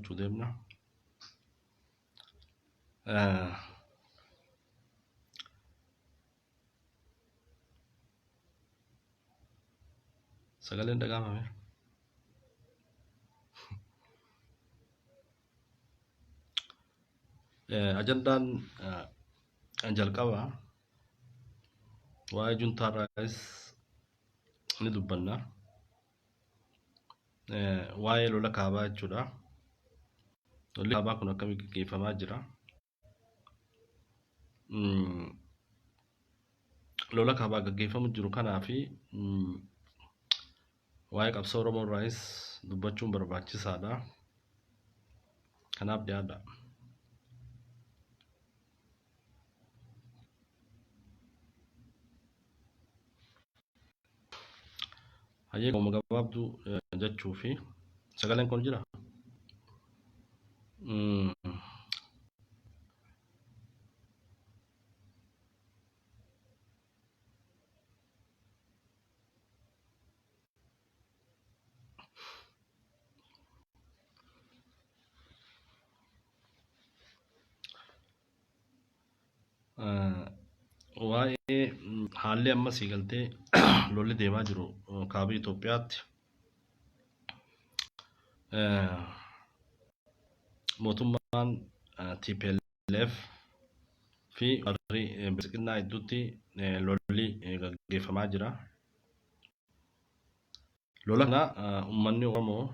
gochuu deemna. Sagaleen dhaga'amame. Ajandaan jalqaba waa'ee juntaa irraas ni dubbanna. Waa'ee lola kaabaa jechuudha. Lolli kaabaa kun akkamitti gaggeeffamaa jira? Lola kaabaa gaggeeffamu jiru kanaa fi waa'ee qabsoo Oromoo irraas dubbachuun barbaachisaadha. Kanaaf dhiyaadha. Hayyee qooma gabaabduu jechuu fi sagaleen kun jira. Waa'ee haalli amma siigaltee lolli deemaa jiru kaaba Itoophiyaatti mootummaan TPLF fi warri bilisummaa gidduutti lolli gaggeeffamaa jira. Lola kana uummanni Oromoo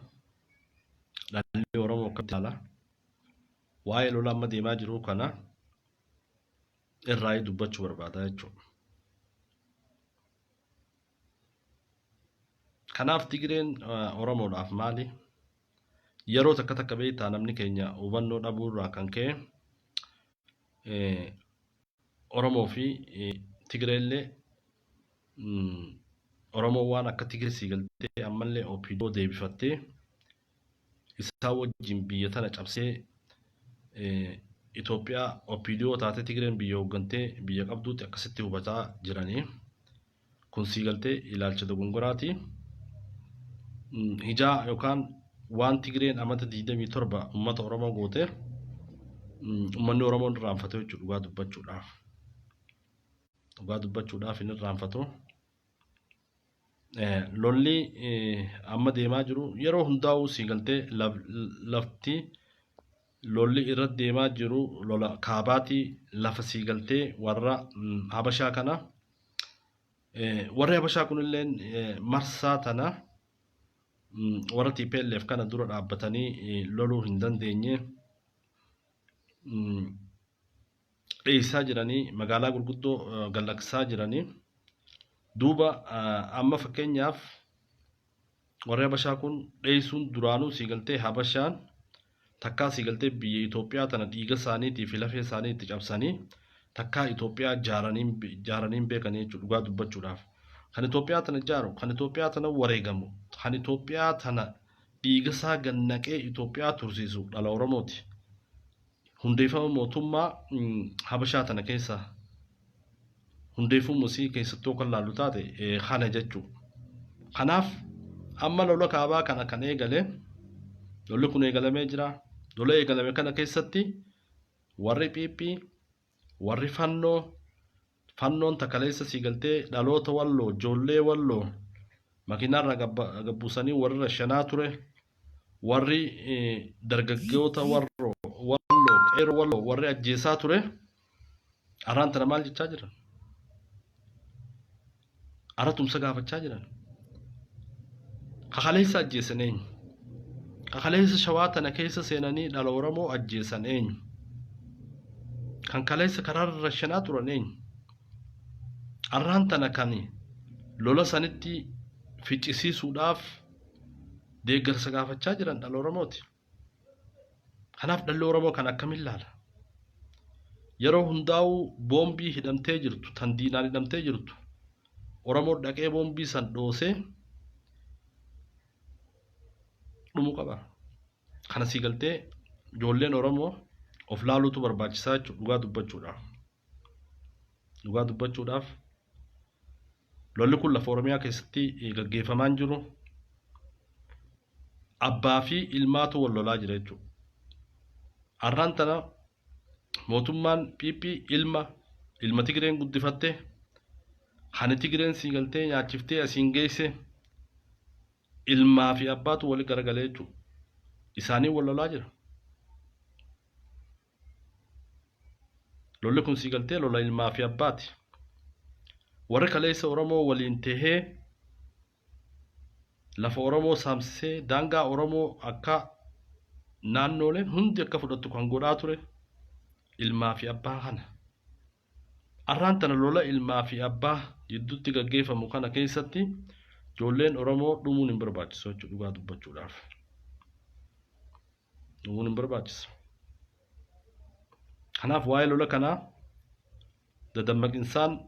dhalli Oromoo akkamitti ilaala? Waa'ee lola amma deemaa jiru kana irraa dubbachuu barbaada jechuudha. Kanaaf Tigreen Oromoodhaaf maali? Yeroo takka beektaa namni keenya hubannoo dhabuu irraa kan ka'e Oromoo fi Tigreellee Oromoo waan akka Tigree siigaltee ammallee OPDO deebifattee isaa wajjin biyya tana cabsee Itoophiyaa OPDO taate Tigreen biyya hooggantee biyya qabduutti akkasitti hubataa jiranii. Kun siigaltee ilaalcha dogongoraati. Hijaa yookaan waan Tigreen amata 27 uummata Oromoo goote uummanni Oromoo irraanfatee jechuudha dhugaa dubbachuudhaaf inni irraanfatu. Lolli amma deemaa jiru yeroo hundaa'uu siigaltee lafti lolli irra deemaa jiru lola kaabaati lafa siigaltee warra Habashaa kana warri Habashaa kunillee marsaa tana warra TPLF kana dura dhaabbatanii loluu hin dandeenye dheessaa jiranii magaalaa gurguddoo gallaksaa jiranii duuba amma fakkeenyaaf warri Habashaa kun dheessuun duraanuu siigaltee Habashaan takkaa siigaltee biyya Itoophiyaa tana dhiiga isaaniitii fi lafee isaanii itti cabsanii takkaa Itoophiyaa jaaraniin beekanii jechuudha dhugaa dubbachuudhaaf. Kan Itoophiyaa tana jaaru, kan Itoophiyaa tana wareegamu, kan Itoophiyaa tana dhiiga isaa gannaqee Itoophiyaa tursiisu dhala Oromooti. Hundeeffama mootummaa Habashaa tana keessa hundeeffamu musii keessattuu kan laallu taate kana jechuudha. Kanaaf amma lola kaabaa kana kan eegale lolli kun eegalamee jira. Lola eegalame kana keessatti warri Phiiphii, warri fannoon takaleessa siigaltee dhaloota Walloo, ijoollee Walloo makiinaarra gabbuusanii warri rashanaa ture, warri dargaggoota Walloo, qeerroo Walloo warri ajjeesaa ture. Arraan tana maal jechaa jiran? Ara tumsa gaafachaa jiran. Kakaleessa ajjeesan eenyu? Kakaleessa Shawaa tana keessa seenanii dhala Oromoo ajjeesan eenyu? Kan kaleessa karaarra rashanaa turan eenyu? Arraan tana kan lola sanitti ficcisiisuudhaaf deeggarsa gaafachaa jiran dhala Oromooti. Kanaaf dhalli Oromoo kan akkamiin ilaala? Yeroo hundaa'uu boombii hidhamtee jirtu, tan diinaan hidhamtee jirtu, Oromoo dhaqee boombii san dhoosee dhumuu qaba. Kana siigaltee ijoolleen Oromoo of laaluutu barbaachisaa jechuudha dhugaa dubbachuudhaaf. Lolli kun lafa Oromiyaa keessatti gaggeeffamaa jiru abbaa fi ilmaatu wal lolaa jira jechuudha. Arraan tana mootummaan Phiiphii ilma Tigireen guddifatte hani Tigireen sii galtee nyaachiftee asiin geesse ilmaa fi abbaatu wali garagalee jechuudha. Isaanii wal lolaa jira. Lolli kun sii galtee lola ilmaa fi abbaati. Warri kaleessa Oromoo waliin tahee lafa Oromoo saamsisee daangaa Oromoo akka naannoleen hundi akka fudhattu kan godhaa ture ilmaa fi abbaa kana. Arraan tana lola ilmaa fi abbaa gidduutti gaggeeffamu kana keessatti ijoolleen Oromoo dhumuun hin barbaachisu jechuudha dhugaa dubbachuudhaaf. Dhumuun hin barbaachisu. Kanaaf waa'ee lola kanaa dadammaqinsaan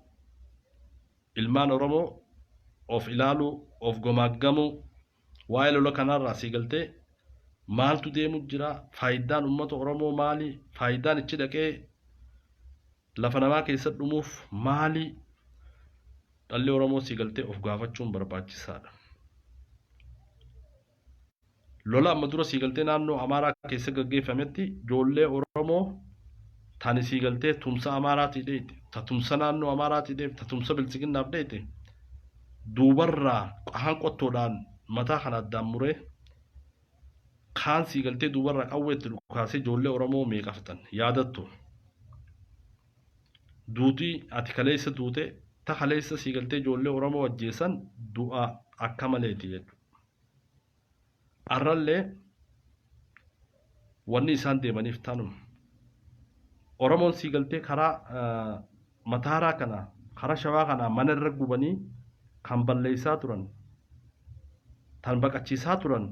ilmaan Oromoo of ilaaluu, of gomaaggamuu, waa'ee lola kanarraa sii galtee maaltu deemu jira, faayidaan uummata Oromoo maali, faayidaan ichi dhaqee lafa namaa keessatti dhumuuf maali, dhalli Oromoo sii galtee of gaafachuun barbaachisaadha. Lola amma dura sii galtee naannoo Amaaraa keessa gaggeeffametti ijoollee Oromoo tani sii galtee tumsa Amaaraatii dheete, tumsa naannoo Amaaraatii dheete, tumsa Bilisiginnaaf dheete duubarraa qahaan qottoodhaan mataa kana addaan muree kaan sii galtee duubarraa qawweetti dhukaasee ijoollee Oromoo meeqa fixan yaadattu. Duutii ati kaleessa duute ta kaleessa sii galtee ijoollee Oromoo ajjeesan du'a akka maleeti jechuudha. Arrallee wanni isaan deemaniif taanuma. Oromoon sii galtee karaa Mataaraa kana karaa Shawaa kana mana irra gubanii kan balleessaa turan tan baqachiisaa turan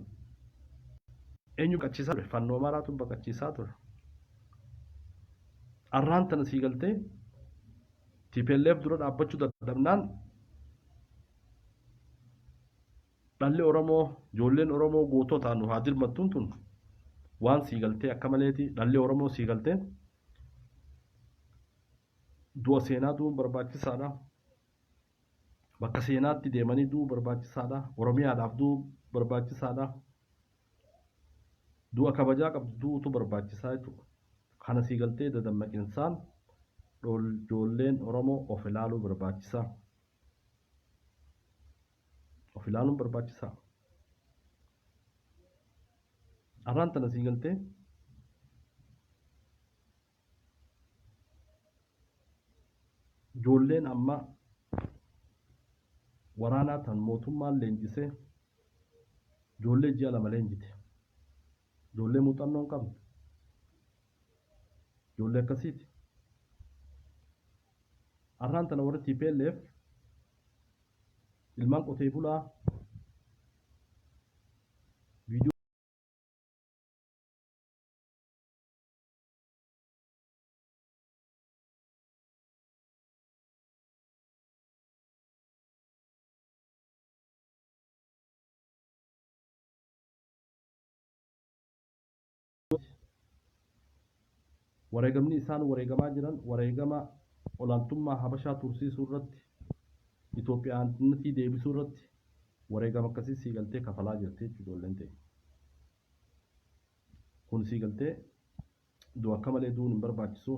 eenyu baqachiisaa ture? Fannoo Amaaraatu baqachiisaa ture. Arraan tana sii galtee TPLF dura dhaabbachuu dadhabnaan dhalli Oromoo ijoolleen Oromoo goototaan haa dirmattuun tun waan sii galtee akka maleeti dhalli Oromoo sii galtee du'a seenaa du'uun barbaachisaadha. Bakka seenaatti deemanii du'uu barbaachisaadha. Oromiyaadhaaf du'uu barbaachisaadha. Du'a kabajaa qabdu du'uutu barbaachisaa jechuudha. Kana sii galtee dadammaqinsaan ijoolleen Oromoo of ilaaluu barbaachisaa. Of ilaaluun barbaachisaa. Arraan tana sii galtee ijoolleen amma waraanaa tan mootummaan leenjisee ijoollee ji'a lama leenjite. Ijoollee muuxannoo hin qabne. Ijoollee akkasiiti. Arraan tana warri TPLF ilmaan qotee bulaa viidiyoo wareegamni isaan wareegamaa jiran wareegama olaantummaa Habashaa tursiisuu irratti Itoophiyaannitti deebisuu irratti wareegama akkasii sii galtee kafalaa jirti jechuudha ijoolleen ta'e. Kun sii galtee du'a akka malee du'uun hin barbaachisu.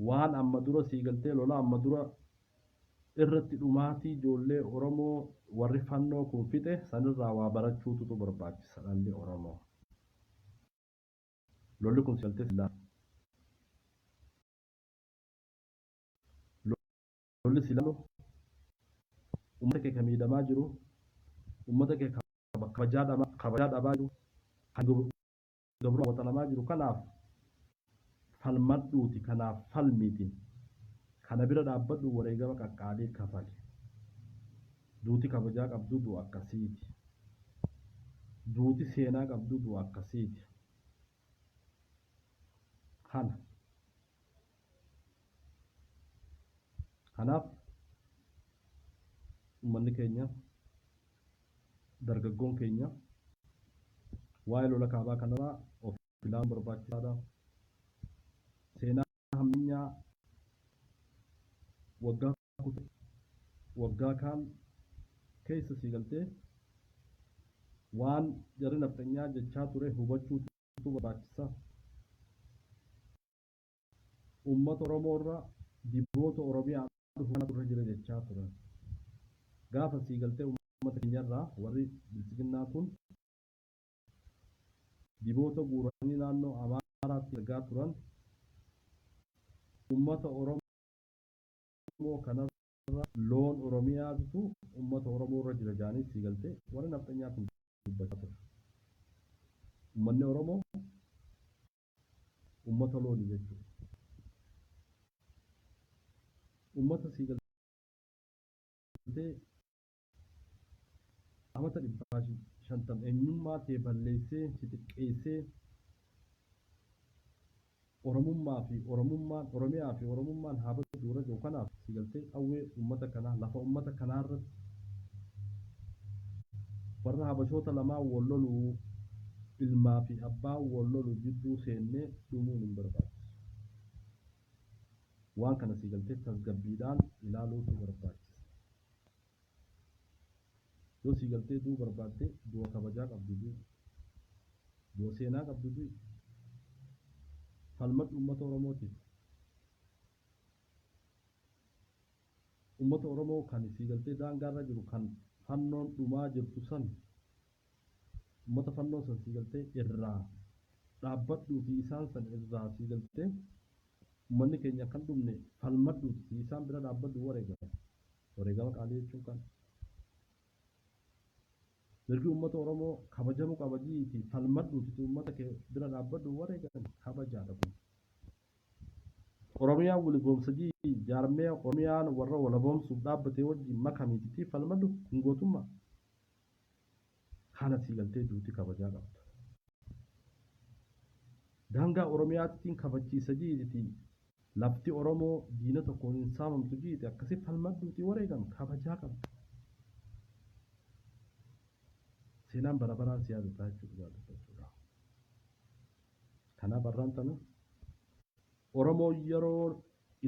Waan amma dura sii galtee lola amma dura irratti dhumaatii ijoollee Oromoo warri fannoo kun fixe sanirraa waa barachuutu barbaachisa dhalli Oromoo. Lolli kun sii galtee silaa. Lolli silaa uummata kee kan miidhamaa jiru, uummata kee kabajaa dhabaa jiru, kan gabrummaa waxalamaa jiru kanaaf falmadhuuti kanaaf falmiiti. Kana bira dhaabbadhu wareegama qaqqaalii kafali. Duuti kabajaa qabdu du'a akkasiiti. Duuti seenaa qabdu du'a akkasiiti. Kanaaf uummanni keenya dargaggoon keenya waa'ee lola kaabaa kanarraa of ilaaluun barbaachisaadha. Seenaa hammeenyaa waggaa kaan keessa sii galtee waan jarri nafxanyaa jechaa ture hubachuu barbaachisaa. Uummata Oromoo irra diboota Oromiyaa dhufu kana dura jira jechaa turan. Gaafa sii galtee uummata keenyarraa warri bilisiginnaa kun diboota guuranii naannoo Amaaraatti ergaa turan. Uummata Oromoo kanarra loon Oromiyaa bitu uummata Oromoo irra jira jaanii sii galtee warri nafxanyaa kun dubbachaa ture. Uummanni Oromoo uummata loonii jechuudha. Uummata sii galtee amata 550 eenyummaa ta'e balleessee si xiqqeessee Oromiyaa fi Oromummaan haa badu dura jiru kanaaf sii galtee qawwee uummata kanaa lafa uummata kanaarratti warra habashoota lamaa wal loluu ilmaa fi abbaa wal loluu jidduu seennee dhumuun hin barbaachisu. Waan kana sii galtee tasgabbiidhaan ilaaluutu barbaachisa. Yoo sii galtee duu barbaadde du'a kabajaa qabdu du'a seenaa qabdu falmadhu uummata Oromootiif. Uummata Oromoo kan sii galtee daangaarra jiru kan fannoon dhumaa jirtu san uummata fannoo san sii galtee irraa dhaabbadhuuti isaan san irraa sii galtee uummanni keenya kan dhumne falmadhuuti isaan bira dhaabbadhu wareegama qaalii jechuun kan mirgi uummata Oromoo kabajamuu qabajiiti falmadhuuti uummata kee bira dhaabbadhu wareegan kabajaadha kun. Oromiyaa waliboomsadii jaarmee Oromiyaan warra walaboomsuuf dhaabbatee wajjin makamiiti falmadhu hin gootummaa. Kana sii galtee duuti kabajaa qabda. Daangaa Oromiyaattiin kabachiisa jiiti lafti Oromoo diina tokkoon hin saamamtu jiiti akkasii falmadhuuti wareegan kabajaa qabda. Seenaan bara baraan si yaadataa jechuudha. Kanaaf barraan tana Oromoo yeroo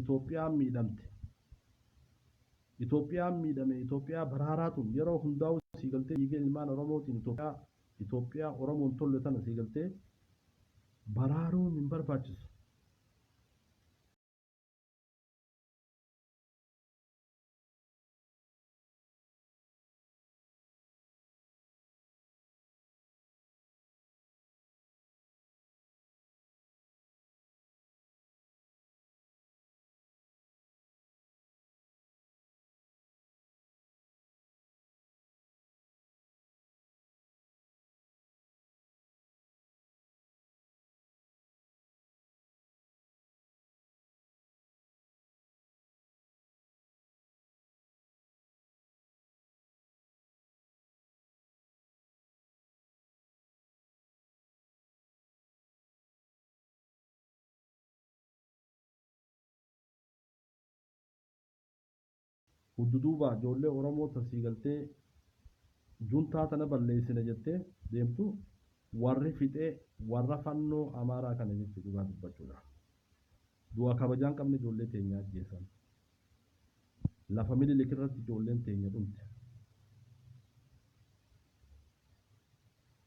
Itoophiyaan miidhamte Itoophiyaan miidhame Itoophiyaa baraaraatuun yeroo hundaa'u sii galtee dhiiga ilmaan Oromootiin Itoophiyaa Oromoon tolle tana sii galtee baraaruun hin barbaachisu. Hudduuba ijoollee Oromoo tasii galtee juntaa tana balleessina jettee deemtu warri fixee warra fannoo Amaaraa kana jechuudha dhugaa dubbachuudha. Du'a kabajaan qabne ijoollee teenyaa ajjeesan. Lafa Minilik irratti ijoolleen teenya dhumte.